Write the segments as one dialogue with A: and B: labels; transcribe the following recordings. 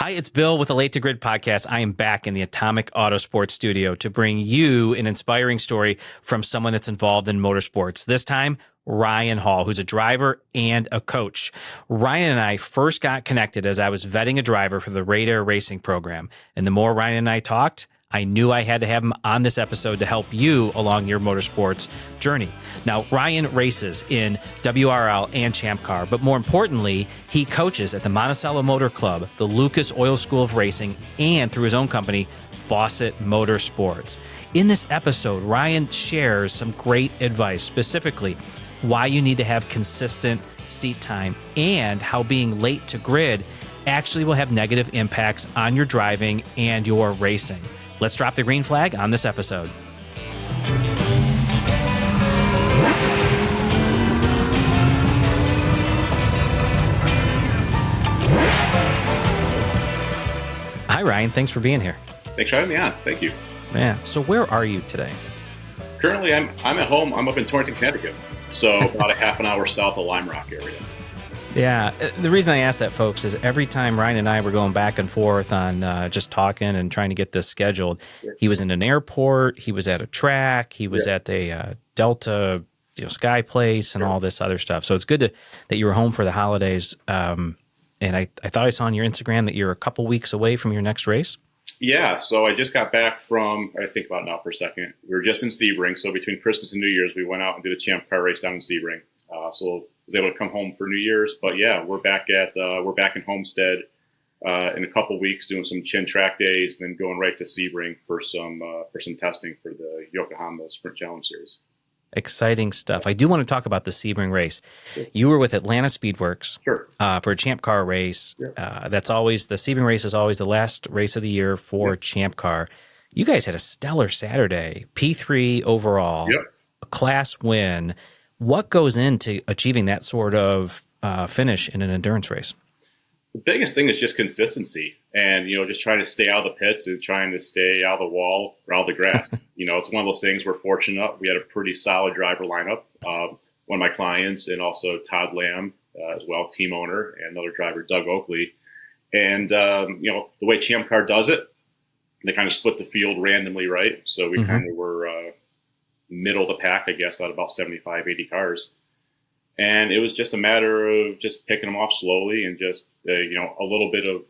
A: Hi, it's Bill with the Late to Grid podcast. I am back in the Atomic Autosports studio to bring you an inspiring story from someone that's involved in motorsports. This time, Ryan Hall, who's a driver and a coach. Ryan and I first got connected as I was vetting a driver for the Radar Racing program. And the more Ryan and I talked, I knew I had to have him on this episode to help you along your motorsports journey. Now, Ryan races in WRL and Champ Car, but more importantly, he coaches at the Monticello Motor Club, the Lucas Oil School of Racing, and through his own company, Bosset Motorsports. In this episode, Ryan shares some great advice, specifically why you need to have consistent seat time and how being late to grid actually will have negative impacts on your driving and your racing. Let's drop the green flag on this episode. Hi, Ryan. Thanks for being here.
B: Thanks for having me on. Thank you.
A: Yeah. So where are you today?
B: Currently, I'm at home. I'm up in Torrington, Connecticut. So about a half an hour south of Lime Rock area.
A: Yeah. The reason I asked that, folks, is every time Ryan and I were going back and forth on just talking and trying to get this scheduled, he was in an airport, he was at a track, he was at a Delta Sky Place and all this other stuff. So it's good that you were home for the holidays. And I thought I saw on your Instagram that you're a couple weeks away from your next race.
B: Yeah. So I just got back from, I think about now for a second, we were just in Sebring. So between Christmas and New Year's, we went out and did a Champ Car race down in Sebring. So was able to come home for New Year's, but yeah, we're back in Homestead in a couple weeks doing some chin track days, then going right to Sebring for some testing for the Yokohama Sprint Challenge Series.
A: Exciting stuff. I do want to talk about the Sebring race. Sure. You were with Atlanta Speedworks for a Champ Car race. Sure. That's always the Sebring race is always the last race of the year for Champ Car. You guys had a stellar Saturday, P3 overall, a class win. What goes into achieving that sort of finish in an endurance race?
B: The biggest thing is just consistency and, just trying to stay out of the pits and trying to stay out of the wall or out of the grass. It's one of those things we're fortunate. We had a pretty solid driver lineup. One of my clients and also Todd Lamb as well, team owner, and another driver, Doug Oakley. And, the way Champ Car does it, they kind of split the field randomly, right? So we kind of were middle of the pack, I guess, out of about 75, 80 cars. And it was just a matter of just picking them off slowly and just, a little bit of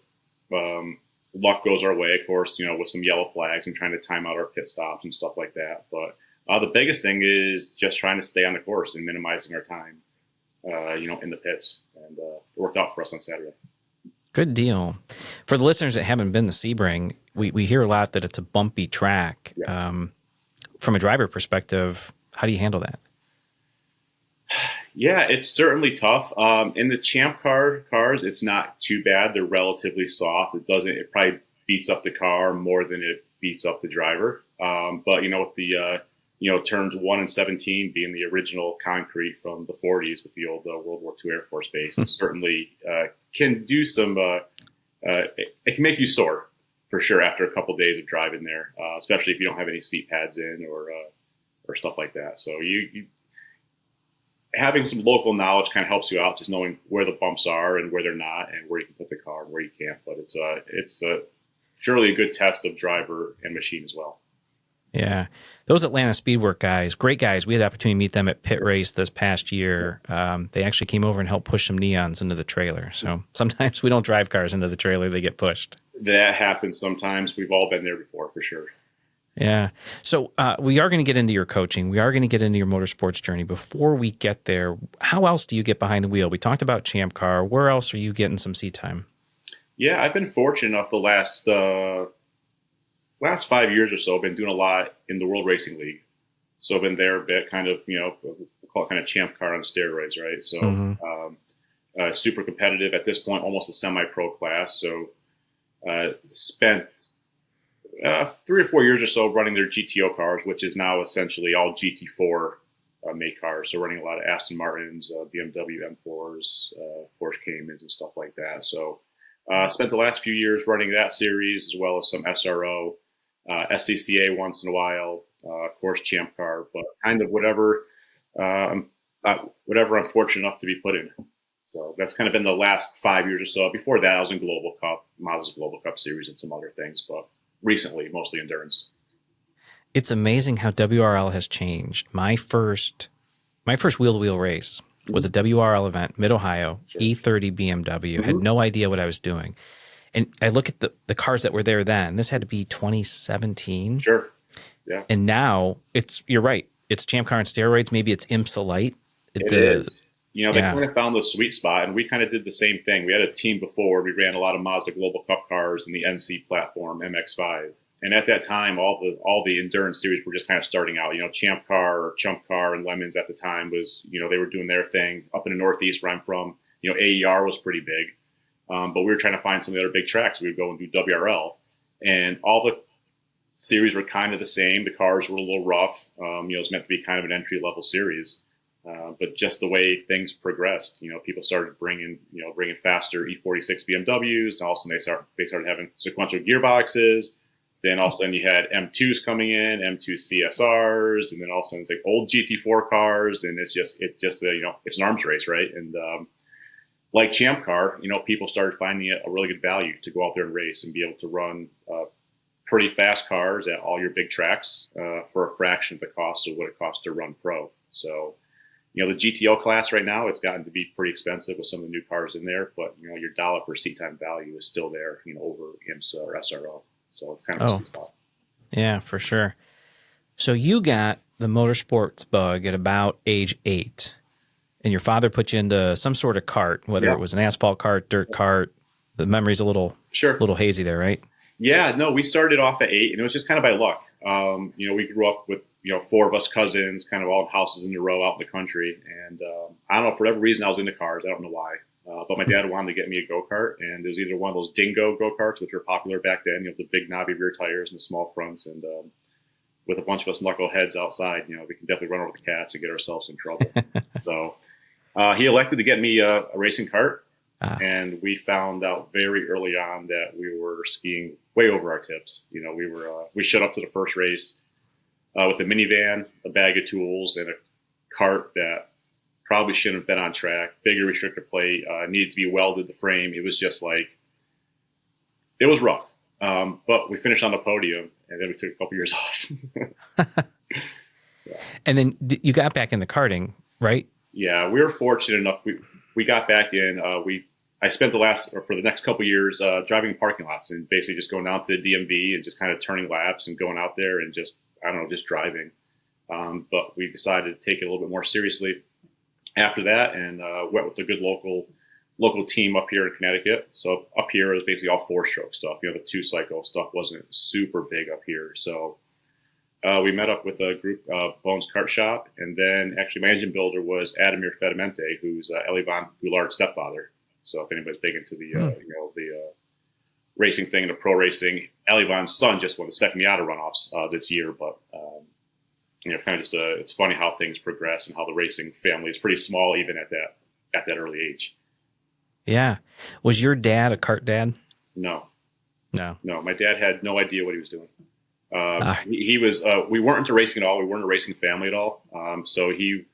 B: luck goes our way, of course, with some yellow flags and trying to time out our pit stops and stuff like that. But the biggest thing is just trying to stay on the course and minimizing our time, in the pits. And it worked out for us on Saturday.
A: Good deal. For the listeners that haven't been to Sebring, we hear a lot that it's a bumpy track. Yeah. From a driver perspective, how do you handle that?
B: Yeah, it's certainly tough. In the Champ Car cars, it's not too bad. They're relatively soft. It probably beats up the car more than it beats up the driver. But with the turns 1 and 17 being the original concrete from the 40s with the old World War II Air Force Base, it certainly can do some. It can make you sore. For sure, after a couple of days of driving there, especially if you don't have any seat pads in or stuff like that. So you having some local knowledge kind of helps you out, just knowing where the bumps are and where they're not, and where you can put the car and where you can't. But it's surely a good test of driver and machine as well.
A: Yeah, those Atlanta Speedwork guys, great guys. We had the opportunity to meet them at pit race this past year. They actually came over and helped push some neons into the trailer. So sometimes we don't drive cars into the trailer; they get pushed.
B: That happens sometimes. We've all been there before, for sure.
A: Yeah. So we are going to get into your coaching. We are going to get into your motorsports journey. Before we get there, how else do you get behind the wheel? We talked about Champ Car. Where else are you getting some seat time?
B: Yeah, I've been fortunate enough the last 5 years or so. I've been doing a lot in the World Racing League. So I've been there a bit, kind of, we'll call it kind of Champ Car on steroids, right? So super competitive at this point, almost a semi-pro class. So spent 3 or 4 years or so running their GTO cars, which is now essentially all GT4 make cars. So running a lot of Aston Martins, BMW M4s, Porsche Caymans and stuff like that. So spent the last few years running that series as well as some SRO, SCCA once in a while, of course Champ Car, but kind of whatever I'm fortunate enough to be put in. So that's kind of been the last 5 years or so. Before that, I was in Global Cup, Mazda's Global Cup Series, and some other things, but recently, mostly endurance.
A: It's amazing how WRL has changed. My first wheel-to-wheel race was a WRL event, Mid-Ohio,
B: Sure.
A: E30 BMW. Had no idea what I was doing. And I look at the cars that were there then. This had to be 2017.
B: Sure. Yeah.
A: And now you're right. It's Champ Car on steroids. Maybe it's IMSA Light.
B: It is. They
A: Yeah.
B: kind of found the sweet spot, and we kind of did the same thing. We had a team before. We ran a lot of Mazda Global Cup cars and the NC platform, MX-5. And at that time, all the endurance series were just kind of starting out. Champ Car or Chump Car and Lemons at the time was, they were doing their thing. Up in the Northeast where I'm from, AER was pretty big. But we were trying to find some of the other big tracks. We would go and do WRL. And all the series were kind of the same. The cars were a little rough. It was meant to be kind of an entry-level series. But just the way things progressed, people started bringing faster E46 BMWs. And all of a sudden they started having sequential gearboxes. Then all of a sudden you had M2s coming in, M2 CSRs, and then all of a sudden it's like old GT4 cars, and it's just it's an arms race, right? And like Champ Car, people started finding it a really good value to go out there and race and be able to run pretty fast cars at all your big tracks for a fraction of the cost of what it costs to run pro. So, the GTO class right now, it's gotten to be pretty expensive with some of the new cars in there, but your dollar per seat time value is still there, over IMSA or SRO. So it's kind of a sweet spot.
A: Yeah, for sure. So you got the motorsports bug at about age 8, and your father put you into some sort of kart, whether it was an asphalt kart, dirt kart. The memory's a little hazy there, right? Yeah,
B: no, we started off at 8, and it was just kind of by luck. We grew up with 4 of us cousins, kind of all houses in a row out in the country, and I don't know, for whatever reason I was into cars. I don't know why. But my dad wanted to get me a go-kart, and it was either one of those dingo go-karts, which were popular back then, the big knobby rear tires and the small fronts, and with a bunch of us knuckleheads outside, we can definitely run over the cats and get ourselves in trouble. So he elected to get me a racing kart, and we found out very early on that we were skiing way over our tips. We showed up to the first race with a minivan, a bag of tools, and a kart that probably shouldn't have been on track. Bigger restrictor plate, needed to be welded to frame. It was just it was rough. But we finished on the podium, and then we took a couple years off.
A: And then you got back in the karting, right?
B: Yeah, we were fortunate enough. We got back in. I spent for the next couple years driving in parking lots and basically just going out to the DMV and just kind of turning laps and going out there and just driving. But we decided to take it a little bit more seriously after that, and went with a good local team up here in Connecticut. So up here it was basically all 4-stroke stuff. The 2-cycle stuff wasn't super big up here. So we met up with a group, Bones Kart Shop, and then actually my engine builder was Adamir Fedamente, who's Elivan Goulard's stepfather. So if anybody's big into the racing thing and the pro racing, Elivan's son just won the Spec Miata runoffs this year, but kind of just it's funny how things progress and how the racing family is pretty small even at that early age.
A: Yeah. Was your dad a kart dad?
B: No. My dad had no idea what he was doing. He was. We weren't into racing at all. We weren't a racing family at all. So he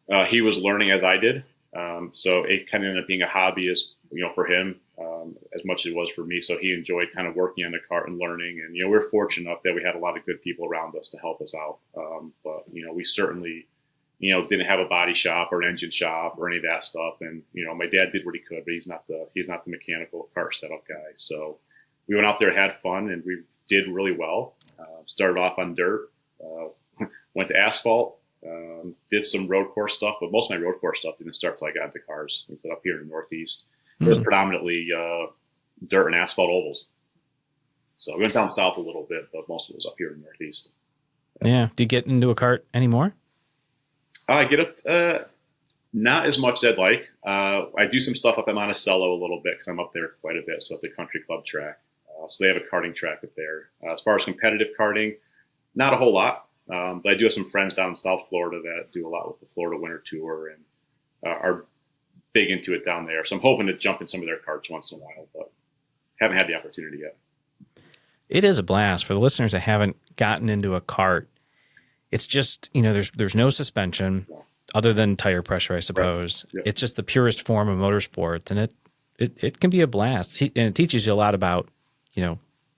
B: was learning as I did. So it kind of ended up being a hobby for him as much as it was for me. So he enjoyed kind of working on the kart and learning. And we're fortunate enough that we had a lot of good people around us to help us out. But we certainly didn't have a body shop or an engine shop or any of that stuff. And my dad did what he could, but he's not the mechanical kart setup guy. So we went out there, had fun, and we did really well. Started off on dirt, went to asphalt. Did some road course stuff, but most of my road course stuff didn't start till I got into cars. I up here in the Northeast. It was predominantly dirt and asphalt ovals. So I went down south a little bit, but most of it was up here in the Northeast.
A: Yeah. Do you get into a kart anymore?
B: I get up, not as much as I'd like. I do some stuff up in Monticello a little bit because I'm up there quite a bit. So at the country club track. So they have a karting track up there. As far as competitive karting, not a whole lot. But I do have some friends down in South Florida that do a lot with the Florida Winter Tour and are big into it down there. So I'm hoping to jump in some of their karts once in a while, but haven't had the opportunity yet.
A: It is a blast. For the listeners that haven't gotten into a kart, it's just, there's no suspension. other than tire pressure, I suppose.
B: Right. Yep.
A: It's just the purest form of motorsports, and it can be a blast. And it teaches you a lot about,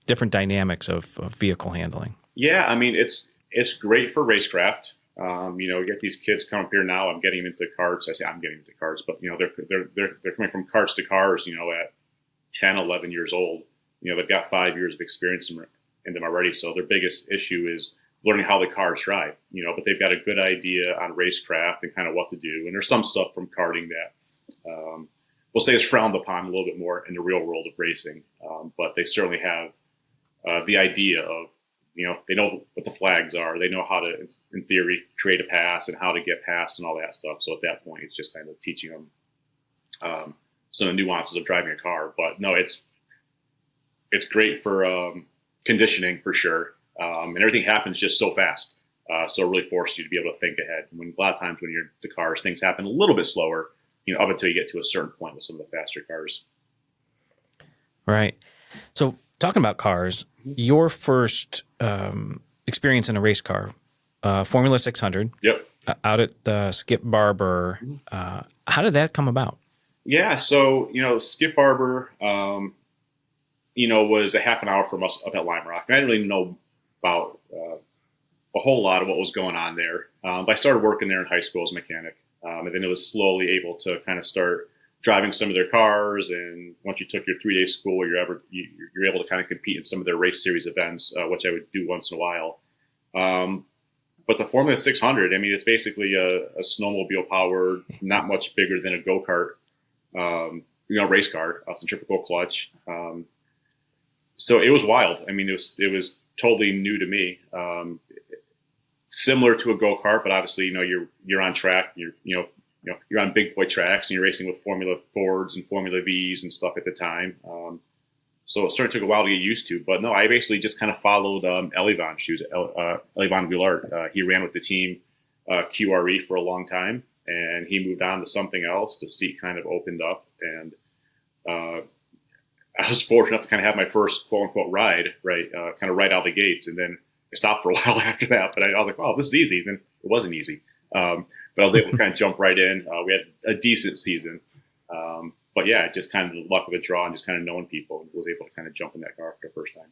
A: different dynamics of vehicle handling.
B: Yeah, I mean, it's great for racecraft. You get these kids come up here now. I'm getting into karts. I say I'm getting into karts, but they're coming from karts to cars. At 10, 11 years old. They've got 5 years of experience in them already. So their biggest issue is learning how the cars drive. But they've got a good idea on racecraft and kind of what to do. And there's some stuff from karting that we'll say is frowned upon a little bit more in the real world of racing. But they certainly have the idea of, they know what the flags are. They know how to, in theory, create a pass and how to get past and all that stuff. So at that point, it's just kind of teaching them some of the nuances of driving a car. But no, it's great for conditioning for sure. And everything happens just so fast. So it really forces you to be able to think ahead. A lot of times when you're in the cars, things happen a little bit slower, up until you get to a certain point with some of the faster cars.
A: Right. So talking about cars, your first experience in a race car, Formula 600.
B: Yep.
A: Out at Skip Barber. How did that come about?
B: Yeah. So, Skip Barber, was a half an hour from us up at Lime Rock. And I didn't really know about a whole lot of what was going on there. But I started working there in high school as a mechanic. And then it was slowly able to kind of start driving some of their cars. And once you took your 3-day school, you're able to kind of compete in some of their race series events, which I would do once in a while. But the Formula 600, I mean, it's basically a snowmobile powered, not much bigger than a go-kart, race car, a centrifugal clutch. So it was wild. I mean, it was totally new to me. Similar to a go-kart, but obviously, you're on track. You're on big boy tracks and you're racing with Formula Fords and Formula Vs and stuff at the time. So it certainly took a while to get used to. But no, I basically just kind of followed Elivan Goulart. He ran with the team QRE for a long time, and he moved on to something else. The seat kind of opened up, and I was fortunate enough to kind of have my first quote-unquote ride, right, kind of right out the gates. And then I stopped for a while after that. But I was like, oh, this is easy. And it wasn't easy. But I was able to kind of jump right in. We had a decent season. But yeah, just kind of the luck of the draw and just kind of knowing people, and was able to kind of jump in that car for the first time.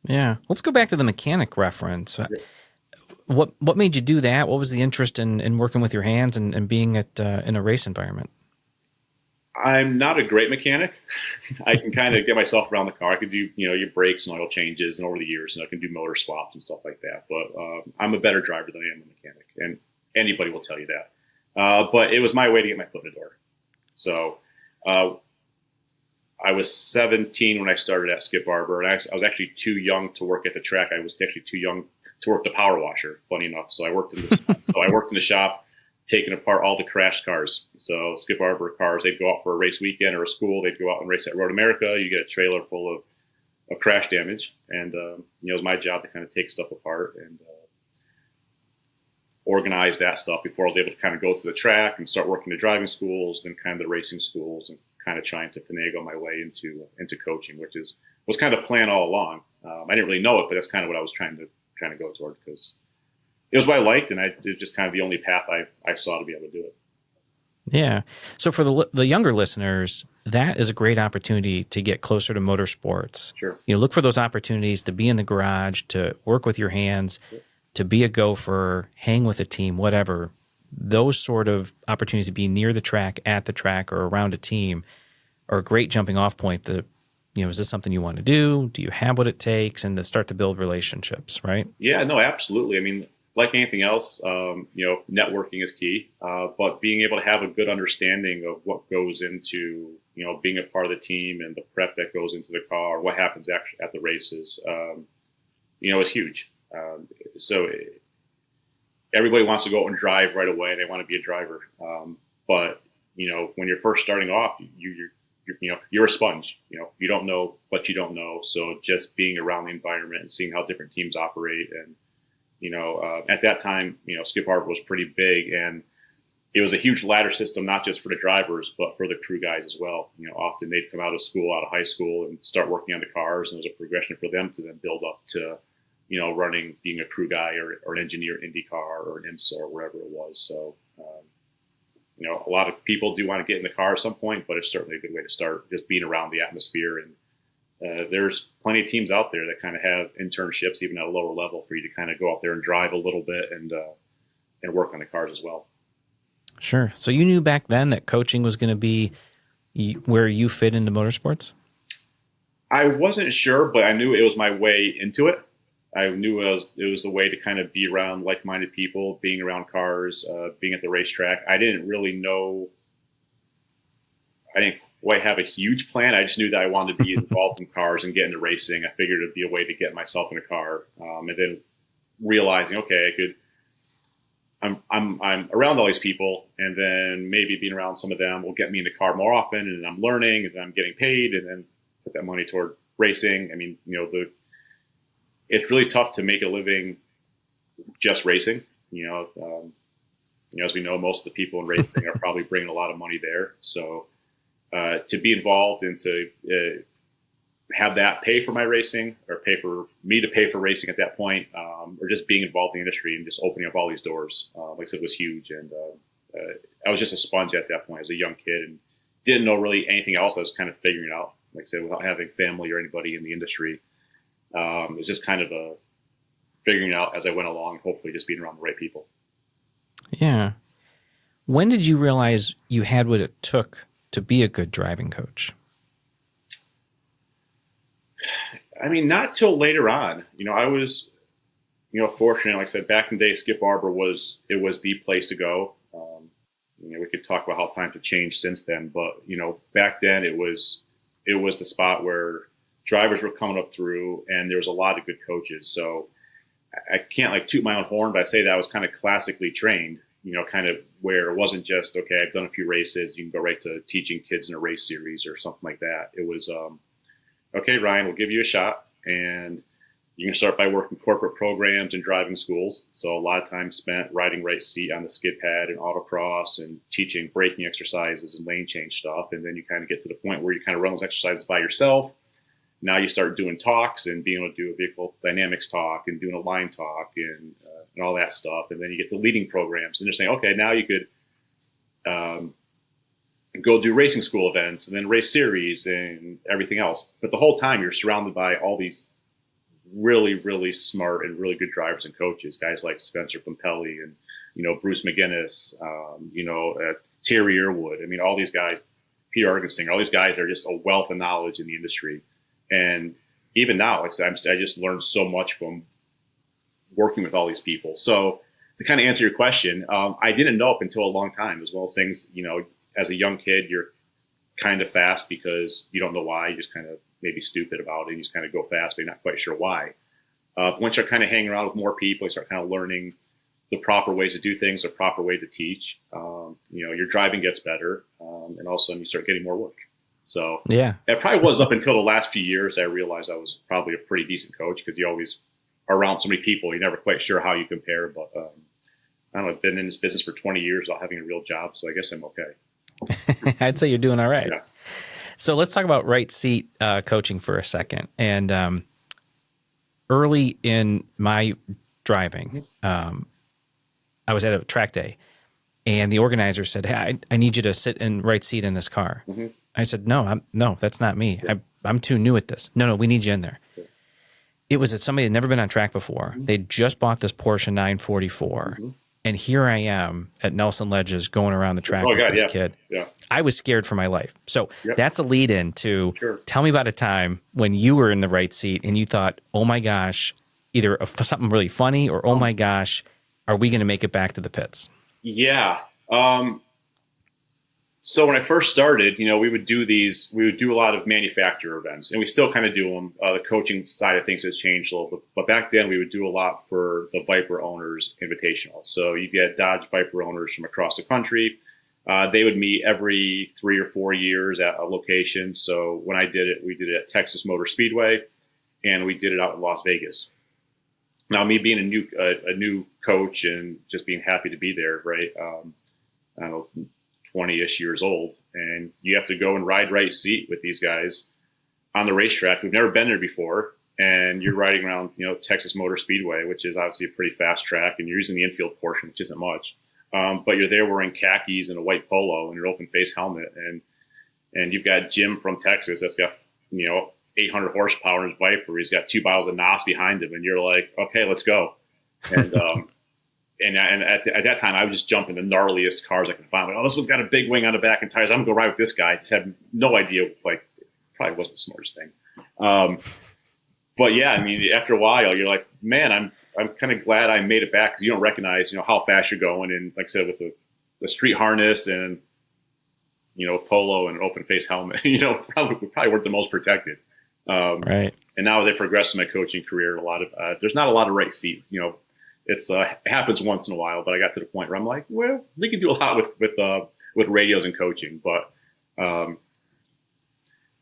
A: Yeah. Let's go back to the mechanic reference. Yeah. What made you do that? What was the interest in working with your hands and being in a race environment?
B: I'm not a great mechanic. I can kind of get myself around the car. I could do, your brakes and oil changes, and over the years, I can do motor swaps and stuff like that. But I'm a better driver than I am a mechanic, and anybody will tell you that. But it was my way to get my foot in the door. So I was 17 when I started at Skip Barber, and I was actually too young to work at the track. I was actually too young to work the power washer, funny enough. So I worked in the shop, taking apart all the crashed cars. So Skip Barber cars, they'd go out for a race weekend or a school. They'd go out and race at Road America. You get a trailer full of crash damage. And, it was my job to kind of take stuff apart and organize that stuff before I was able to kind of go to the track and start working the driving schools, then kind of the racing schools, and kind of trying to finagle my way into coaching, which was kind of the plan all along. I didn't really know it, but that's kind of what I was trying to go toward, because it was what I liked, and it was just kind of the only path I saw to be able to do it.
A: Yeah. So for the younger listeners, that is a great opportunity to get closer to motorsports.
B: Sure.
A: Look for those opportunities to be in the garage, to work with your hands, to be a gopher, hang with a team, whatever. Those sort of opportunities to be near the track, at the track, or around a team are a great jumping off point. Is this something you want to do? Do you have what it takes? And to start to build relationships, right? Yeah,
B: no, absolutely. I mean, like anything else, networking is key, but being able to have a good understanding of what goes into, being a part of the team and the prep that goes into the car, what happens actually at the races, is huge. So everybody wants to go out and drive right away. They want to be a driver. But, when you're first starting off, you're a sponge. You don't know what you don't know. So just being around the environment and seeing how different teams operate. And, at that time, Skip Barber was pretty big, and it was a huge ladder system, not just for the drivers, but for the crew guys as well. Often they'd come out of high school and start working on the cars, and it was a progression for them to then build up to, being a crew guy or an engineer in IndyCar or an IMSA or wherever it was. So a lot of people do want to get in the car at some point, but it's certainly a good way to start, just being around the atmosphere. And there's plenty of teams out there that kind of have internships, even at a lower level, for you to kind of go out there and drive a little bit and work on the cars as well.
A: Sure. So you knew back then that coaching was going to be where you fit into motorsports?
B: I wasn't sure, but I knew it was my way into it. I knew it was the way to kind of be around like-minded people, being around cars, being at the racetrack. I didn't really know. I didn't quite have a huge plan. I just knew that I wanted to be involved in cars and get into racing. I figured it'd be a way to get myself in a car, and then realizing, okay, I could. I'm around all these people, and then maybe being around some of them will get me in the car more often, and I'm learning, and then I'm getting paid, and then put that money toward racing. I mean, it's really tough to make a living just racing. As we know, most of the people in racing are probably bringing a lot of money there. So to be involved and to have that pay for my racing, or pay for me to pay for racing at that point, or just being involved in the industry and just opening up all these doors, like I said, was huge. And I was just a sponge at that point as a young kid and didn't know really anything else. I was kind of figuring it out, like I said, without having family or anybody in the industry. It was just kind of figuring it out as I went along, hopefully just being around the right people.
A: Yeah. When did you realize you had what it took to be a good driving coach?
B: I mean, not till later on. I was, fortunate. Like I said, back in the day, Skip Barber was the place to go. We could talk about how times have changed since then, but back then it was the spot where drivers were coming up through, and there was a lot of good coaches. So I can't toot my own horn, but I say that I was kind of classically trained. Kind of where it wasn't just, okay, I've done a few races, you can go right to teaching kids in a race series or something like that. It was, okay, Ryan, we'll give you a shot, and you can start by working corporate programs and driving schools. So a lot of time spent riding right seat on the skid pad and autocross and teaching braking exercises and lane change stuff. And then you kind of get to the point where you kind of run those exercises by yourself. Now you start doing talks and being able to do a vehicle dynamics talk and doing a line talk and all that stuff. And then you get the leading programs, and they're saying, okay, now you could go do racing school events and then race series and everything else. But the whole time you're surrounded by all these really, really smart and really good drivers and coaches, guys like Spencer Pompelli and, Bruce McGinnis, Terry Earwood. I mean, all these guys, Peter Argensinger, all these guys are just a wealth of knowledge in the industry. And even now, I just learned so much from working with all these people. So to kind of answer your question, I didn't know up until a long time, as well as things, as a young kid, you're kind of fast because you don't know why. You just kind of maybe stupid about it. You just kind of go fast, but you're not quite sure why. Once you're kind of hanging around with more people, you start kind of learning the proper ways to do things, the proper way to teach. Your driving gets better, and all of a sudden you start getting more work. So
A: yeah, it
B: probably was up until the last few years I realized I was probably a pretty decent coach, because you always are around so many people. You're never quite sure how you compare. But I don't know, I've been in this business for 20 years without having a real job, so I guess I'm okay.
A: I'd say you're doing all right.
B: Yeah.
A: So let's talk about right seat coaching for a second. And early in my driving, I was at a track day, and the organizer said, "Hey, I need you to sit in right seat in this car." Mm-hmm. I said, "No, that's not me. Yeah. I'm too new at this. No, we need you in there." Yeah. It was that somebody had never been on track before. Mm-hmm. They'd just bought this Porsche 944. Mm-hmm. And here I am at Nelson Ledges going around the track with this kid. Yeah. I was scared for my life. So that's a lead in to tell me about a time when you were in the right seat and you thought, oh my gosh, either something really funny or, oh my gosh, are we going to make it back to the pits?
B: Yeah. So when I first started, we would do a lot of manufacturer events, and we still kind of do them. The coaching side of things has changed a little bit, but back then we would do a lot for the Viper Owners Invitational. So you get Dodge Viper owners from across the country. They would meet every 3 or 4 years at a location. So when I did it, we did it at Texas Motor Speedway, and we did it out in Las Vegas. Now, me being a new coach and just being happy to be there, right? I don't know, 20-ish years old, and you have to go and ride right seat with these guys on the racetrack. We've never been there before, and you're riding around, Texas Motor Speedway, which is obviously a pretty fast track, and you're using the infield portion, which isn't much. but you're there wearing khakis and a white polo and an open face helmet, and you've got Jim from Texas that's got 800 horsepower in his Viper. He's got 2 bottles of NOS behind him, and you're like, okay, let's go. And and at that time, I would just jump in the gnarliest cars I could find. Like, oh, this one's got a big wing on the back and tires. I'm gonna go ride with this guy. Just had no idea. Like, probably wasn't the smartest thing. But yeah, I mean, after a while, you're like, man, I'm kind of glad I made it back, because you don't recognize how fast you're going. And like I said, with the street harness and polo and an open face helmet, probably weren't the most protected.
A: Right.
B: And now as I progress in my coaching career, there's not a lot of right seat. It happens once in a while, but I got to the point where I'm like, well, we can do a lot with radios and coaching, but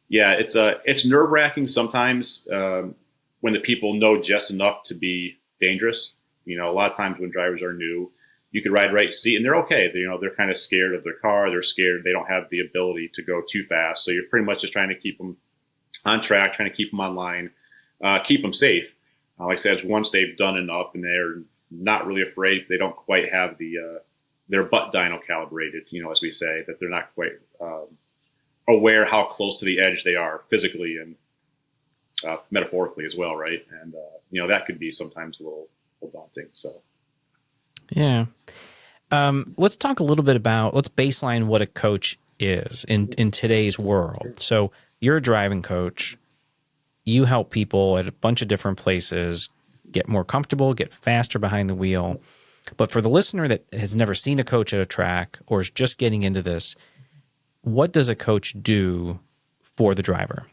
B: yeah, it's nerve wracking sometimes when the people know just enough to be dangerous. A lot of times when drivers are new, you could ride right seat and they're okay. They're kind of scared of their car. They're scared. They don't have the ability to go too fast. So you're pretty much just trying to keep them on track, trying to keep them online, keep them safe. Like I said, once they've done enough and they're not really afraid, they don't quite have their butt dyno calibrated, as we say, that they're not quite aware how close to the edge they are physically and metaphorically as well, right? And that could be sometimes a little daunting. So
A: yeah, let's talk a little bit about, let's baseline what a coach is in today's world. So you're a driving coach. You help people at a bunch of different places get more comfortable, get faster behind the wheel. But for the listener that has never seen a coach at a track or is just getting into this, what does a coach do for the driver?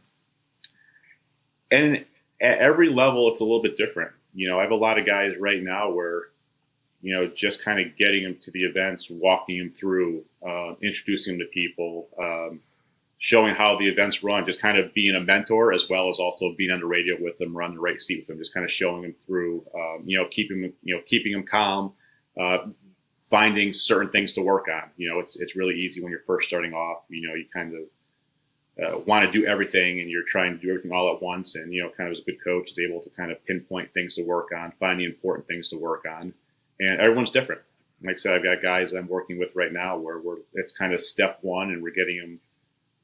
B: And at every level, it's a little bit different. I have a lot of guys right now where, just kind of getting them to the events, walking them through, introducing them to people, showing how the events run, just kind of being a mentor, as well as also being on the radio with them, or on the right seat with them, just kind of showing them through, keeping them calm, finding certain things to work on. It's really easy when you're first starting off. You kind of want to do everything, and you're trying to do everything all at once. And kind of as a good coach is able to kind of pinpoint things to work on, find the important things to work on. And everyone's different. Like I said, I've got guys I'm working with right now where it's kind of step one, and we're getting them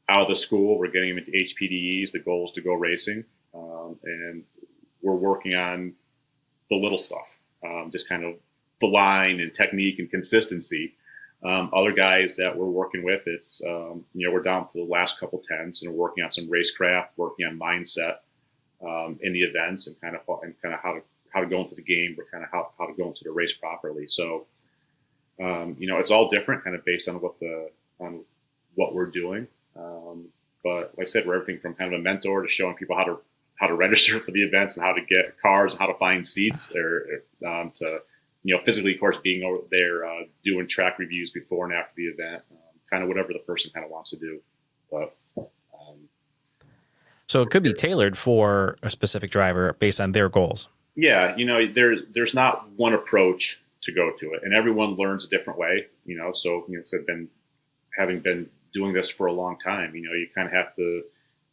B: out of the school. We're getting them into HPDEs. The goal is to go racing, and we're working on the little stuff, just kind of the line and technique and consistency. Other guys that we're working with, it's we're down to the last couple tenths, and we're working on some racecraft, working on mindset in the events, and kind of how to go into the game, but kind of how to go into the race properly. So it's all different, kind of based on what we're doing. But like I said, we're everything from kind of a mentor to showing people how to register for the events and how to get cars and how to find seats, or to physically, of course, being over there doing track reviews before and after the event, kind of whatever the person kind of wants to do. But
A: so it could be tailored for a specific driver based on their goals.
B: Yeah, there's not one approach to go to it, and everyone learns a different way. So having been doing this for a long time, you kind of have to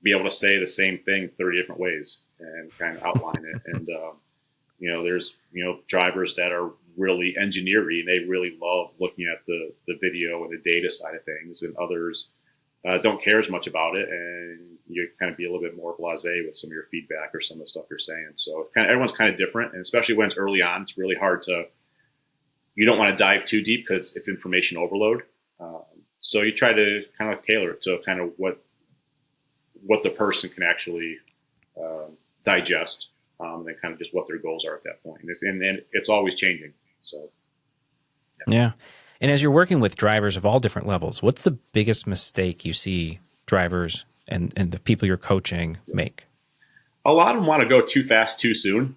B: be able to say the same thing 30 different ways and kind of outline it. And there's drivers that are really engineering. They really love looking at the video and the data side of things, and others don't care as much about it, and you kind of be a little bit more blasé with some of your feedback or some of the stuff you're saying. So everyone's kind of different, and especially when it's early on, it's really hard you don't want to dive too deep because it's information overload. So you try to kind of tailor it to kind of what the person can actually digest, and then kind of just what their goals are at that point. And it's always changing. So,
A: yeah. And as you're working with drivers of all different levels, what's the biggest mistake you see drivers and the people you're coaching make?
B: A lot of them want to go too fast too soon.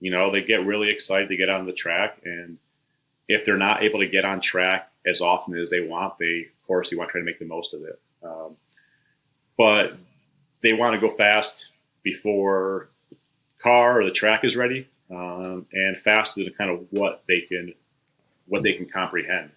B: They get really excited to get on the track, and if they're not able to get on track as often as they want, they want to try to make the most of it. But they want to go fast before the car or the track is ready, and faster than kind of what they can comprehend.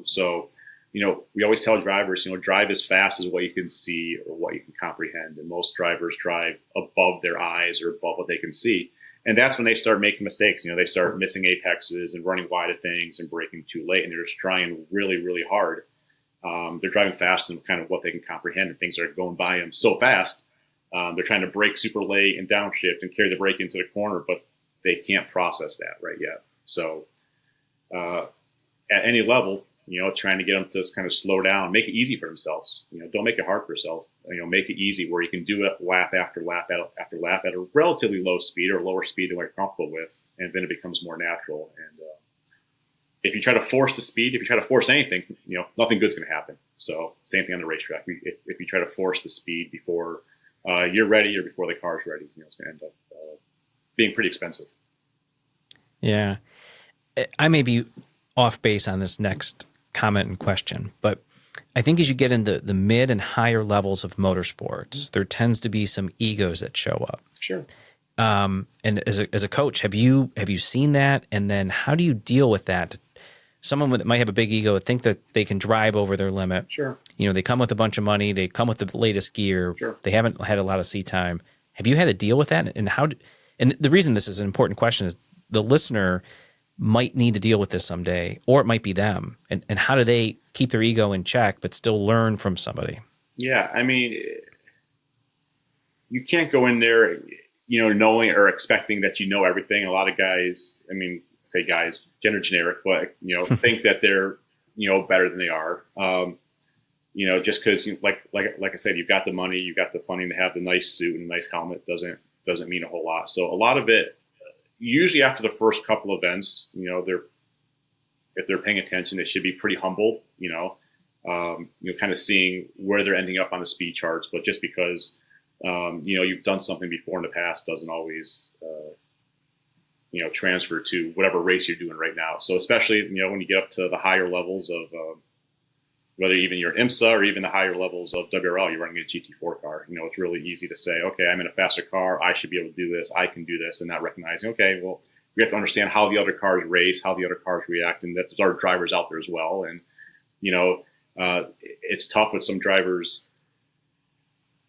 B: So we always tell drivers, drive as fast as what you can see or what you can comprehend. And most drivers drive above their eyes or above what they can see. And that's when they start making mistakes. They start missing apexes and running wide of things and braking too late. And they're just trying really, really hard. They're driving faster than kind of what they can comprehend, and things are going by them so fast. They're trying to brake super late and downshift and carry the brake into the corner, but they can't process that right yet. So at any level, trying to get them to just kind of slow down, make it easy for themselves. Don't make it hard for yourself. Make it easy where you can do it lap after lap after lap at a relatively low speed or lower speed than what you're comfortable with, and then it becomes more natural. And if you try to force the speed, if you try to force anything, nothing good's going to happen. So same thing on the racetrack. If you try to force the speed before you're ready or before the car's ready, it's going to end up being pretty expensive.
A: Yeah. I may be off base on this next comment and question, but I think as you get into the mid and higher levels of motorsports, there tends to be some egos that show up.
B: Sure.
A: And as a coach, have you seen that? And then how do you deal with that? Someone that might have a big ego think that they can drive over their limit.
B: Sure.
A: They come with a bunch of money. They come with the latest gear.
B: Sure.
A: They haven't had a lot of seat time. Have you had to deal with that? And and the reason this is an important question is the listener might need to deal with this someday, or it might be them. And how do they keep their ego in check but still learn from somebody?
B: Yeah, I mean, you can't go in there, knowing or expecting that you know everything. A lot of guys, say guys, gender generic, but think that they're better than they are. Just because like I said, you've got the money, you've got the funding to have the nice suit and nice helmet doesn't mean a whole lot. So a lot of it, usually after the first couple events, if they're paying attention, they should be pretty humbled. Kind of seeing where they're ending up on the speed charts, but just because you've done something before in the past doesn't always transfer to whatever race you're doing right now. So especially when you get up to the higher levels of whether even you're IMSA or even the higher levels of WRL, you're running a GT4 car. It's really easy to say, okay, I'm in a faster car, I should be able to do this, I can do this, and not recognizing, okay, well, we have to understand how the other cars race, how the other cars react, and that there are drivers out there as well. And it's tough with some drivers.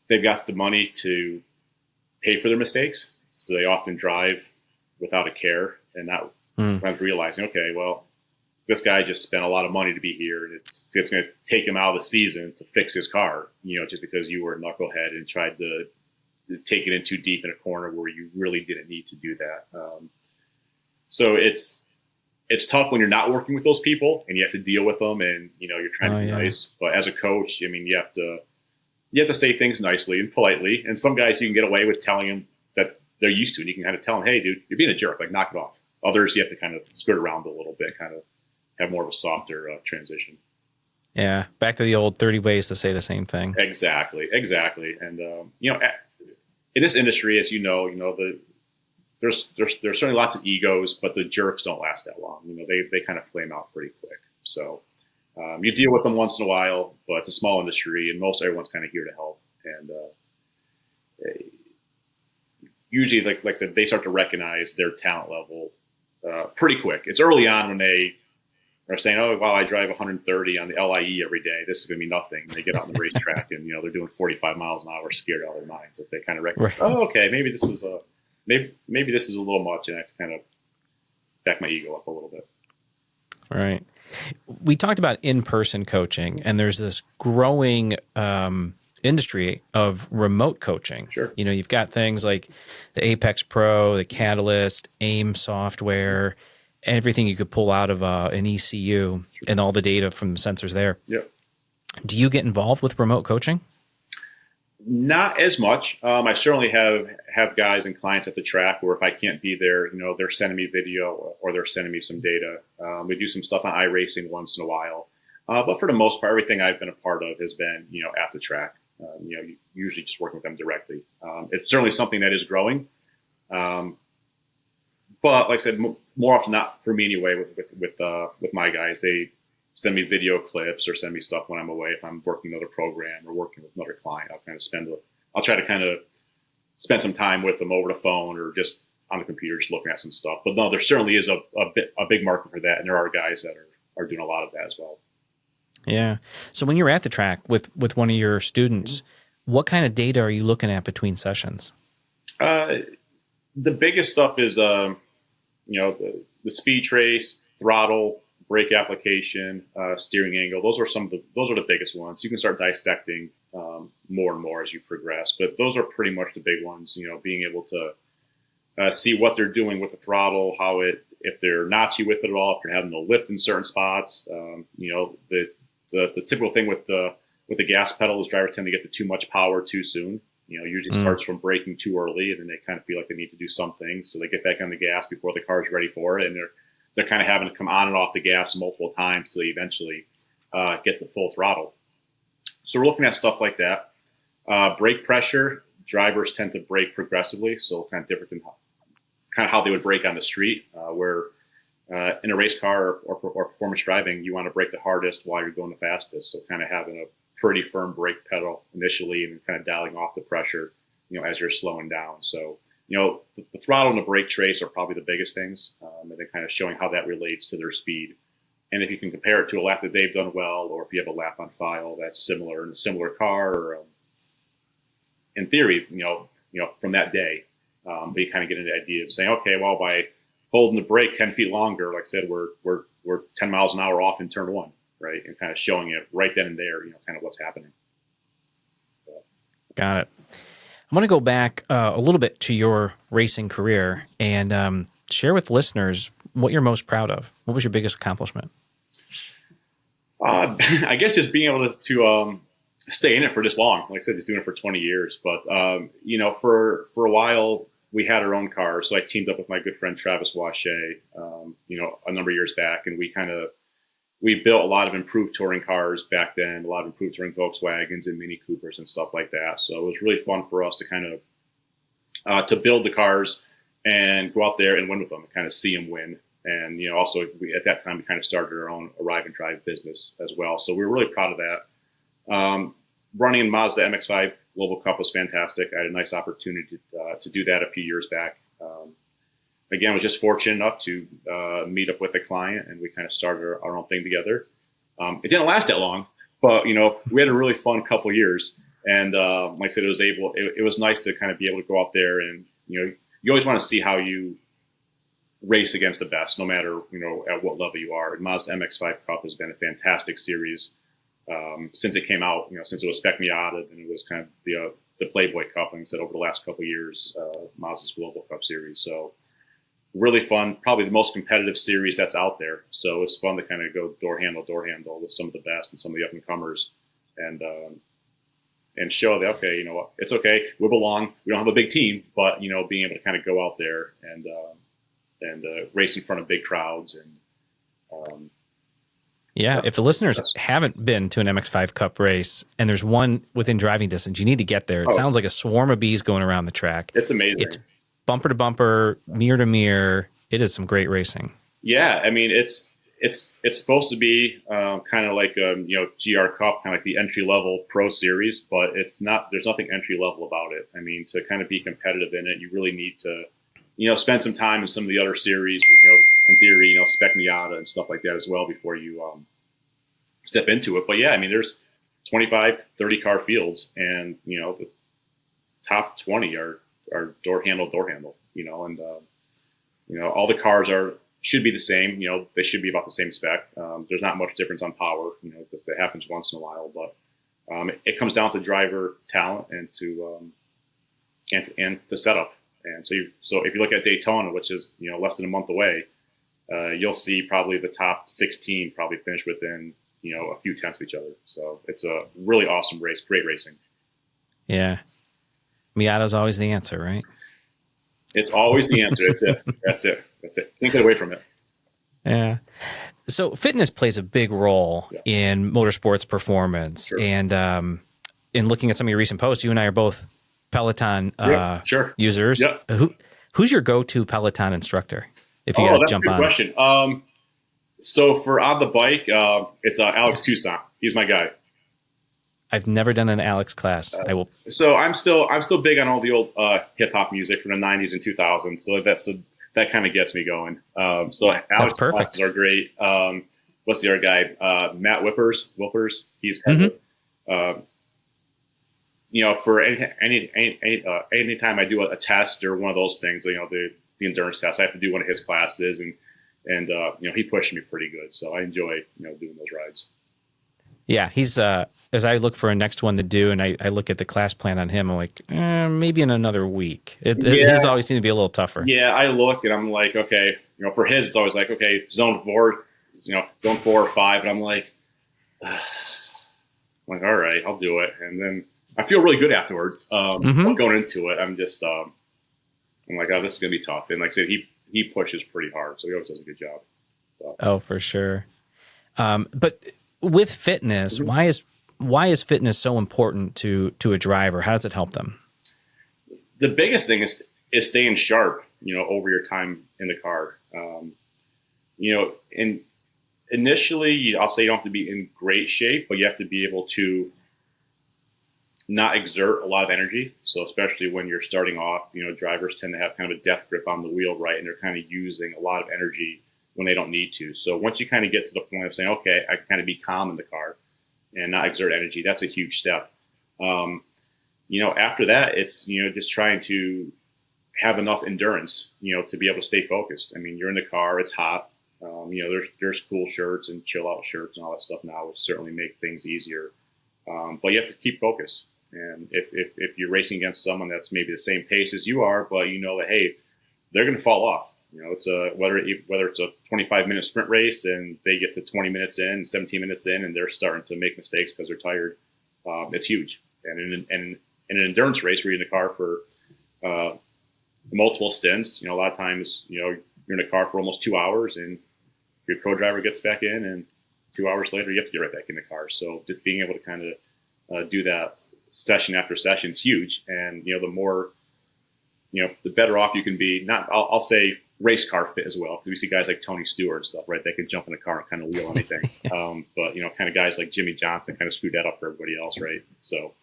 B: They've got the money to pay for their mistakes, so they often drive without a care and not realizing, okay, well, this guy just spent a lot of money to be here, and it's going to take him out of the season to fix his car, just because you were a knucklehead and tried to take it in too deep in a corner where you really didn't need to do that. So it's tough when you're not working with those people and you have to deal with them, and you're trying to be nice. But as a coach, you have to say things nicely and politely. And some guys you can get away with telling them that they're used to it. You can kind of tell them, hey, dude, you're being a jerk. Like, knock it off. Others, you have to kind of skirt around a little bit, kind of have more of a softer transition. Yeah,
A: back to the old 30 ways to say the same thing.
B: Exactly. And in this industry, as there's certainly lots of egos, but the jerks don't last that long. They kind of flame out pretty quick. So you deal with them once in a while, but it's a small industry, and most everyone's kind of here to help. And usually, like I said, they start to recognize their talent level pretty quick. It's early on when they are saying, oh, wow, I drive 130 on the LIE every day. This is going to be nothing. And they get out on the racetrack and, they're doing 45 miles an hour scared out of their minds. If they kind of recognize, oh, okay, maybe this is a little much, and I have to kind of back my ego up a little bit.
A: All right. We talked about in-person coaching, and there's this growing industry of remote coaching.
B: Sure.
A: You've got things like the Apex Pro, the Catalyst, AIM software, everything you could pull out of an ECU, and all the data from the sensors there.
B: Yep.
A: Do you get involved with remote coaching?
B: Not as much. I certainly have guys and clients at the track where if I can't be there, they're sending me video or they're sending me some data. We do some stuff on iRacing once in a while. But for the most part, everything I've been a part of has been, at the track. Usually just working with them directly. It's certainly something that is growing. But like I said, more often not for me anyway. With my guys, they send me video clips or send me stuff when I'm away. If I'm working another program or working with another client, I'll try to kind of spend some time with them over the phone or just on the computer, just looking at some stuff. But no, there certainly is a big market for that, and there are guys that are doing a lot of that as well.
A: Yeah. So when you're at the track with one of your students, what kind of data are you looking at between sessions?
B: The biggest stuff is, the speed trace, throttle, brake application, steering angle. Those are the biggest ones. You can start dissecting more and more as you progress, but those are pretty much the big ones. Being able to see what they're doing with the throttle, if they're notchy with it at all, if they're having to lift in certain spots. The typical thing with the gas pedal is drivers tend to get to too much power too soon. Usually starts from braking too early, and then they kind of feel like they need to do something, so they get back on the gas before the car is ready for it, and they're kind of having to come on and off the gas multiple times to eventually get the full throttle. So we're looking at stuff like that. Brake pressure, drivers tend to brake progressively, so kind of different than kind of how they would brake on the street, where in a race car or performance driving, you want to brake the hardest while you're going the fastest. So kind of having a pretty firm brake pedal initially and then kind of dialing off the pressure, as you're slowing down. So, the throttle and the brake trace are probably the biggest things, and then kind of showing how that relates to their speed. And if you can compare it to a lap that they've done well, or if you have a lap on file that's similar in a similar car, or in theory, from that day, but you kind of get an idea of saying, okay, well, by holding the brake 10 feet longer, like I said, we're 10 miles an hour off in turn one, right? And kind of showing it right then and there, kind of what's happening.
A: Got it. I want to go back a little bit to your racing career and share with listeners what you're most proud of. What was your biggest accomplishment?
B: I guess just being able to stay in it for this long. Like I said, just doing it for 20 years. But, for a while, we had our own car. So I teamed up with my good friend Travis Wache, a number of years back. And we built a lot of improved touring cars back then, a lot of improved touring Volkswagens and Mini Coopers and stuff like that. So it was really fun for us to kind of to build the cars and go out there and win with them, and kind of see them win. And, also at that time, we kind of started our own arrive and drive business as well. So we were really proud of that. Running in Mazda MX-5 Global Cup was fantastic. I had a nice opportunity to do that a few years back. Again, I was just fortunate enough to meet up with a client, and we kind of started our own thing together. It didn't last that long, but, we had a really fun couple of years. And like I said, it was nice to kind of be able to go out there and, you always want to see how you race against the best, no matter, at what level you are. And Mazda MX-5 Cup has been a fantastic series since it came out, since it was Spec Miata, and it was kind of the Playboy Cup, and said over the last couple of years, Mazda's Global Cup series. So really fun, probably the most competitive series that's out there. So it's fun to kind of go door handle with some of the best and some of the up and comers, and show that, okay, it's okay, we belong. We don't have a big team, but being able to kind of go out there and race in front of big crowds and.
A: Yeah, if the listeners haven't been to an MX-5 Cup race and there's one within driving distance, you need to get there. It sounds like a swarm of bees going around the track.
B: It's amazing.
A: It's bumper to bumper, mirror to mirror. It is some great racing. Yeah,
B: I mean, it's supposed to be kind of like GR Cup, kind of like the entry level pro series, but it's not. There's nothing entry level about it. I mean, to kind of be competitive in it, you really need to spend some time in some of the other series. In theory, Spec Miata and stuff like that as well before you step into it. But yeah, I mean, there's 25, 30 car fields, and the top 20 are door handle, and all the cars should be the same. They should be about the same spec. There's not much difference on power. That happens once in a while, but it comes down to driver talent and to the setup. And so if you look at Daytona, which is less than a month away, you'll see probably the top 16 probably finish within a few tenths of each other. So it's a really awesome race, great racing. Yeah, Miata's always the answer, right? It's always the answer. That's it. Can't get away from it. Yeah. So fitness plays a big role in motorsports performance. Sure. And in looking at some of your recent posts, you and I are both Peloton users. Yep. Who's your go-to Peloton instructor? If you got to jump on. That's a good question. So for on the bike, it's Alex Toussaint. He's my guy. I've never done an Alex class. I will. So I'm still big on all the old hip hop music from the 90s and 2000s. So that kind of gets me going. So Alex classes are great. What's the other guy? Matt Whippers. He's kind of for any time I do a test or one of those things, the endurance test, I have to do one of his classes, and he pushed me pretty good. So I enjoy, doing those rides.
A: Yeah, he's as I look for a next one to do, and I look at the class plan on him, I'm like, maybe in another week. His always seems to be a little tougher.
B: Yeah, I look and I'm like, okay, for his, it's always like, okay, zone 4, zone 4 or 5, and I'm like, all right, I'll do it, and then I feel really good afterwards. Going into it, I'm just, I'm like, oh, this is gonna be tough, and like I said, he pushes pretty hard, so he always does a good job. So.
A: Oh, for sure. But with fitness, why is fitness so important to a driver? How does it help them?
B: The biggest thing is staying sharp, over your time in the car. And initially, I'll say you don't have to be in great shape, but you have to be able to not exert a lot of energy. So especially when you're starting off, drivers tend to have kind of a death grip on the wheel, right? And they're kind of using a lot of energy when they don't need to. So once you kind of get to the point of saying, okay, I can kind of be calm in the car and not exert energy, that's a huge step. After that, it's, just trying to have enough endurance, to be able to stay focused. I mean, you're in the car, it's hot. There's cool shirts and chill out shirts and all that stuff now, which certainly make things easier. But you have to keep focus. And if you're racing against someone that's maybe the same pace as you are, but that, hey, they're going to fall off. It's whether it's a 25-minute sprint race and they get to 20 minutes in, 17 minutes in, and they're starting to make mistakes because they're tired. It's huge. And in an endurance race where you're in the car for multiple stints, a lot of times, you're in a car for almost 2 hours, and your co-driver gets back in, and 2 hours later, you have to get right back in the car. So just being able to kind of do that session after session is huge. And, the more, the better off you can be. I'll say race car fit as well, because we see guys like Tony Stewart and stuff, right? They can jump in the car and kind of wheel anything. But kind of guys like Jimmy Johnson kind of screwed that up for everybody else, right? So,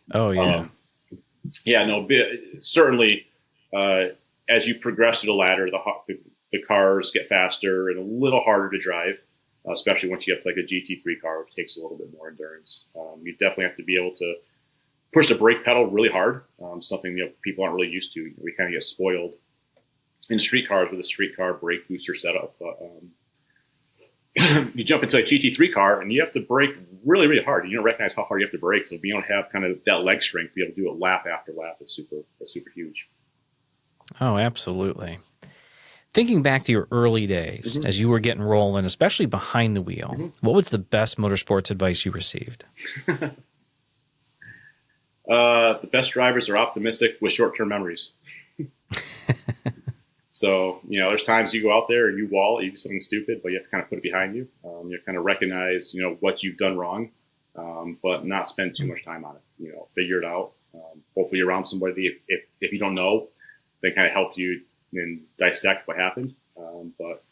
B: certainly, as you progress through the ladder, the cars get faster and a little harder to drive, especially once you get to like a GT3 car, which takes a little bit more endurance. You definitely have to be able to push the brake pedal really hard, something people aren't really used to. We kind of get spoiled in street cars with a street car brake booster setup. But you jump into a GT3 car and you have to brake really, really hard. You don't recognize how hard you have to brake. So being able to have kind of that leg strength, to be able to do it lap after lap is super huge.
A: Oh, absolutely. Thinking back to your early days, as you were getting rolling, especially behind the wheel, what was the best motorsports advice you received?
B: The best drivers are optimistic with short-term memories. So, there's times you go out there and you wall, you do something stupid, but you have to kind of put it behind you. You kind of recognize, what you've done wrong, but not spend too much time on it. Figure it out. Hopefully you're around somebody, if you don't know, they kind of help you and dissect what happened. But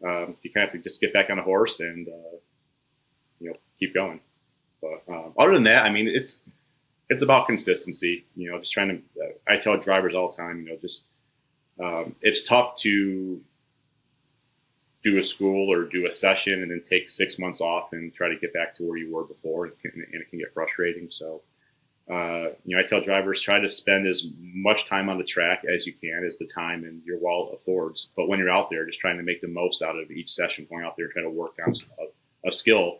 B: you kind of have to just get back on a horse and, keep going. But other than that, I mean, it's about consistency, just trying to, I tell drivers all the time, it's tough to do a school or do a session and then take 6 months off and try to get back to where you were before. And it can get frustrating. So, I tell drivers, try to spend as much time on the track as you can, as the time and your wallet affords. But when you're out there, just trying to make the most out of each session, going out there, trying to work on a skill.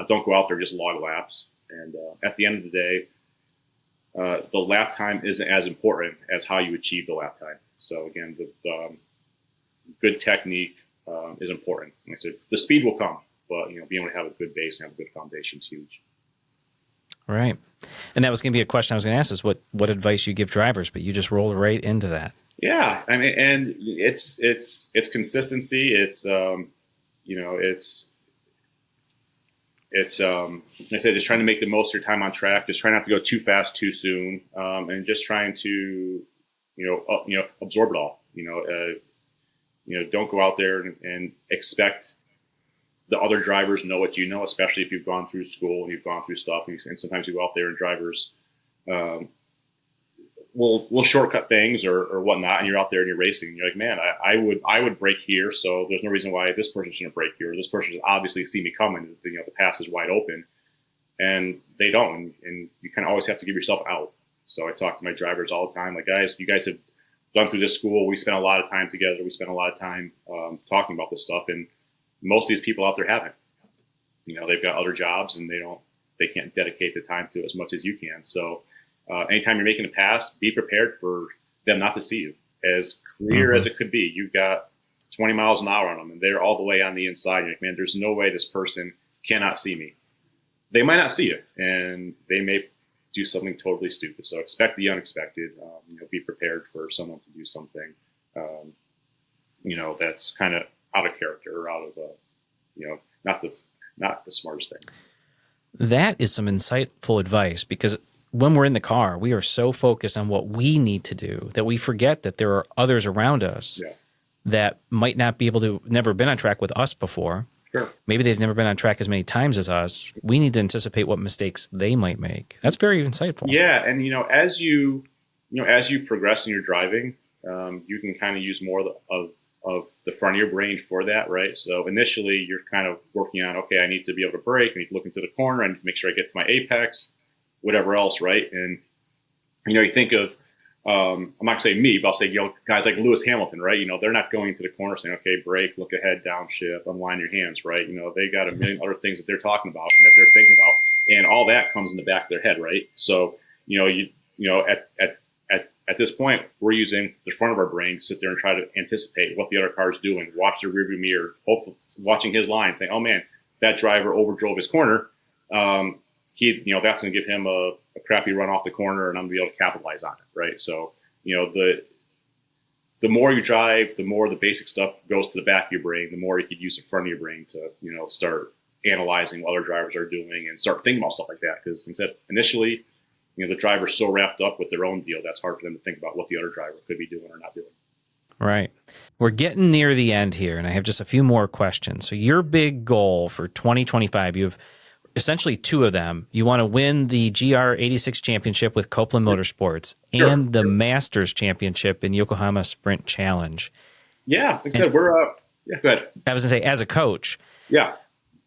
B: Don't go out there just log laps. And at the end of the day, the lap time isn't as important as how you achieve the lap time. So again, the good technique is important. Like I said, the speed will come, but being able to have a good base and have a good foundation is huge.
A: Right. And that was going to be a question I was going to ask, is what advice you give drivers, but you just rolled right into that.
B: Yeah. I mean, and it's consistency. It's, like I said, just trying to make the most of your time on track, just trying not to go too fast, too soon. And just trying to, absorb it all, don't go out there and expect the other drivers know what you know, especially if you've gone through school and you've gone through stuff. And sometimes you go out there and drivers will shortcut things or whatnot, and you're out there and you're racing. And you're like, man, I would brake here, so there's no reason why this person shouldn't brake here. Or this person should obviously see me coming. The pass is wide open, and they don't. And you kind of always have to give yourself out. So I talk to my drivers all the time, like, guys, you guys have done through this school. We spent a lot of time together. We spent a lot of time talking about this stuff, and most of these people out there haven't. They've got other jobs, and they can't dedicate the time to it as much as you can. So anytime you're making a pass, be prepared for them not to see you. As clear as it could be, you've got 20 miles an hour on them, and they're all the way on the inside. You're like, man, there's no way this person cannot see me. They might not see you, and they may do something totally stupid. So expect the unexpected. Be prepared for someone to do something, that's kind of out of character or out of, not the smartest thing.
A: That is some insightful advice, because when we're in the car, we are so focused on what we need to do that we forget that there are others around us that might not be able to, never been on track with us before.
B: Sure.
A: Maybe they've never been on track as many times as us. We need to anticipate what mistakes they might make. That's very insightful.
B: Yeah, and as you progress in your driving, you can kind of use more of the front of your brain for that, right? So initially, you're kind of working on, okay, I need to be able to brake, I need to look into the corner, I need to make sure I get to my apex, whatever else, right? And you think of, I'm not gonna say me, but I'll say guys like Lewis Hamilton, right? They're not going to the corner saying, okay, brake, look ahead, downshift, unwind your hands, right? They got a million other things that they're talking about and that they're thinking about, and all that comes in the back of their head, right? So at this point, we're using the front of our brain to sit there and try to anticipate what the other car's doing, watch the rearview mirror, hopefully watching his line, saying, oh man, that driver overdrove his corner. That's going to give him a crappy run off the corner, and I'm going to be able to capitalize on it, right? So, the more you drive, the more the basic stuff goes to the back of your brain, the more you could use the front of your brain to, start analyzing what other drivers are doing and start thinking about stuff like that. Because like I said, initially, the driver's so wrapped up with their own deal, that's hard for them to think about what the other driver could be doing or not doing.
A: Right. We're getting near the end here, and I have just a few more questions. So your big goal for 2025, you have essentially two of them. You want to win the GR86 championship with Copeland Motorsports and the Masters championship in Yokohama Sprint Challenge.
B: Yeah, like I said, go ahead.
A: I was going to say, as a coach,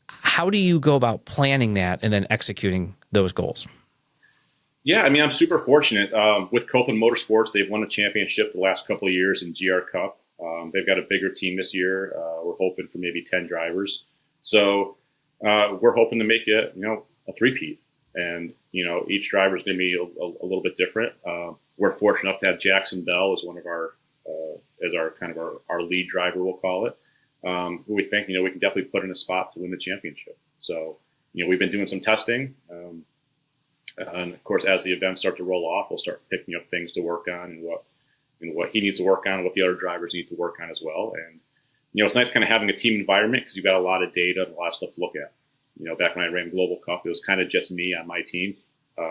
A: how do you go about planning that and then executing those goals?
B: Yeah, I'm super fortunate. With Copeland Motorsports, they've won a championship the last couple of years in GR Cup. They've got a bigger team this year. We're hoping for maybe 10 drivers. So we're hoping to make it, a three-peat. And, each driver is going to be a little bit different. We're fortunate enough to have Jackson Bell as one of our lead driver, we'll call it, who we think, we can definitely put in a spot to win the championship. So, we've been doing some testing. And of course, as the events start to roll off, we'll start picking up things to work on and what he needs to work on and what the other drivers need to work on as well. And, it's nice kind of having a team environment because you've got a lot of data and a lot of stuff to look at. Back when I ran Global Cup, it was kind of just me on my team.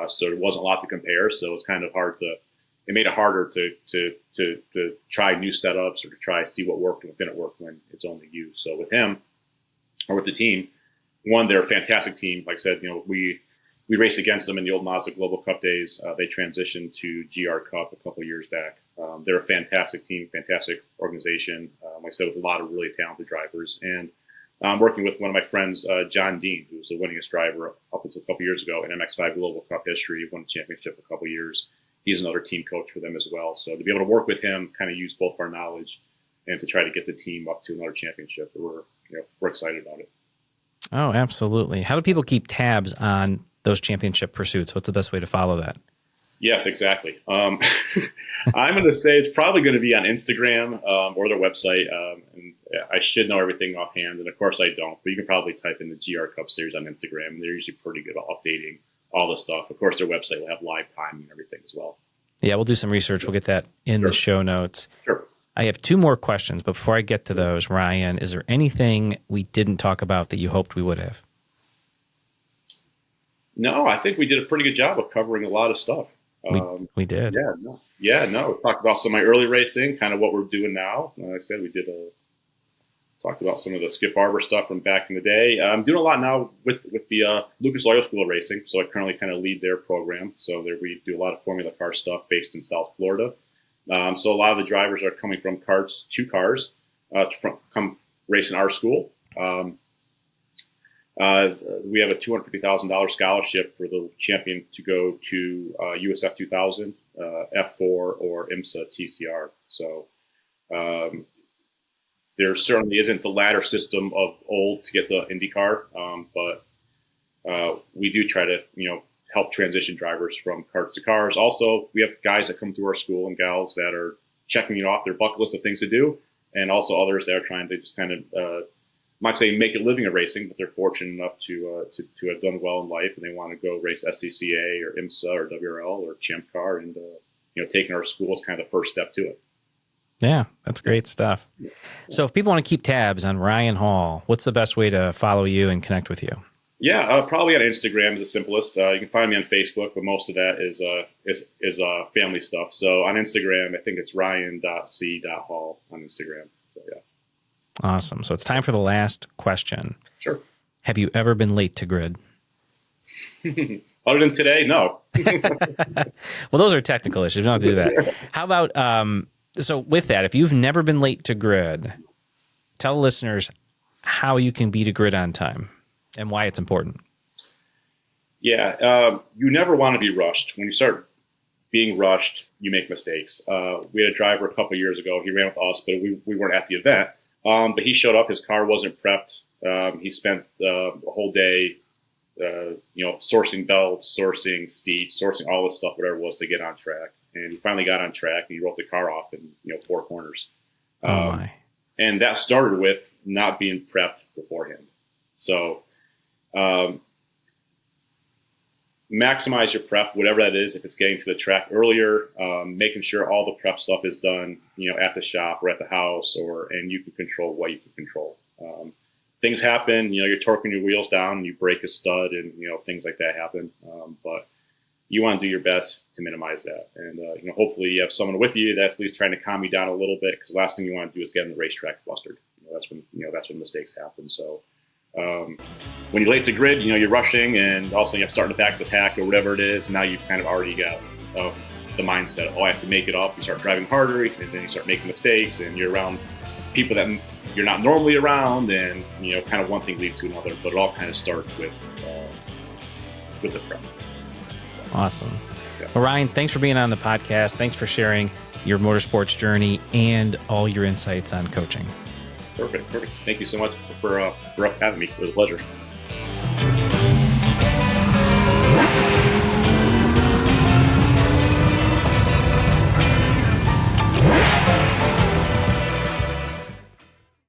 B: So there wasn't a lot to compare. So it's kind of it made it harder to try new setups or to try to see what worked and what didn't work when it's only you. So with him or with the team, one, they're a fantastic team. Like I said, we raced against them in the old Mazda Global Cup days. They transitioned to GR Cup a couple of years back. They're a fantastic team, fantastic organization. Like I said, with a lot of really talented drivers. And I'm working with one of my friends, John Dean, who was the winningest driver up until a couple of years ago in MX5 Global Cup history, won the championship a couple of years. He's another team coach for them as well. So to be able to work with him, kind of use both of our knowledge and to try to get the team up to another championship, we're excited about it.
A: Oh, absolutely. How do people keep tabs on those championship pursuits? What's the best way to follow that?
B: Yes, exactly. I'm going to say it's probably going to be on Instagram or their website. And I should know everything offhand, and of course I don't. But you can probably type in the GR Cup Series on Instagram, and they're usually pretty good about updating all the stuff. Of course, their website will have live timing and everything as well. Yeah,
A: we'll do some research. We'll get that in the show notes.
B: Sure.
A: I have two more questions, but before I get to those, Ryan, is there anything we didn't talk about that you hoped we would have? No, I think we did a pretty good job of covering a lot of stuff. We did.
B: We talked about some of my early racing, kind of what we're doing now. Like I said, we talked about some of the Skip Barber stuff from back in the day. I'm doing a lot now with the Lucas Oil School of Racing, so I currently kind of lead their program. So there we do a lot of Formula Car stuff based in South Florida. So a lot of the drivers are coming from karts to cars come race in our school. We have a $250,000 scholarship for the champion to go to USF 2000, F4, or IMSA TCR. So there certainly isn't the ladder system of old to get the IndyCar, but we do try to, help transition drivers from karts to cars. Also, we have guys that come through our school and gals that are checking off their bucket list of things to do, and also others that are trying to just kind of, I might say, make a living in racing, but they're fortunate enough to have done well in life, and they want to go race SCCA or IMSA or WRL or Champ Car, and taking our school is kind of the first step to it.
A: Yeah, that's great stuff. So if people want to keep tabs on Ryan Hall, what's the best way to follow you and connect with you?
B: Yeah, probably on Instagram is the simplest. You can find me on Facebook, but most of that is family stuff. So on Instagram, I think it's ryan.c.hall on Instagram. So yeah.
A: Awesome. So it's time for the last question.
B: Sure.
A: Have you ever been late to grid?
B: Other than today, no.
A: Well, those are technical issues. We don't have to do that. How about, so with that, if you've never been late to grid, tell listeners how you can be to grid on time and why it's important.
B: Yeah, you never want to be rushed. When you start being rushed, you make mistakes. We had a driver a couple of years ago. He ran with us, but we weren't at the event. But he showed up. His car wasn't prepped. He spent the whole day, sourcing belts, sourcing seats, sourcing all this stuff, whatever it was, to get on track. And he finally got on track, and he wrote the car off in 4 corners.
A: Oh my!
B: And that started with not being prepped beforehand. So maximize your prep, whatever that is. If it's getting to the track earlier, making sure all the prep stuff is done, at the shop or at the house, and you can control what you can control. Things happen, you're torquing your wheels down, and you break a stud, and things like that happen. But you want to do your best to minimize that, and hopefully you have someone with you that's at least trying to calm you down a little bit, because the last thing you want to do is get on the racetrack flustered. That's when mistakes happen. So when you're late to grid, you're rushing, and also you're starting to back the pack or whatever it is. And now you've kind of already got the mindset, I have to make it up. You start driving harder, and then you start making mistakes, and you're around people that you're not normally around, and kind of one thing leads to another. But it all kind of starts with the prep.
A: Awesome. Yeah. Well, Ryan, thanks for being on the podcast. Thanks for sharing your motorsports journey and all your insights on coaching.
B: Perfect. Thank you so much for having me. It was a pleasure.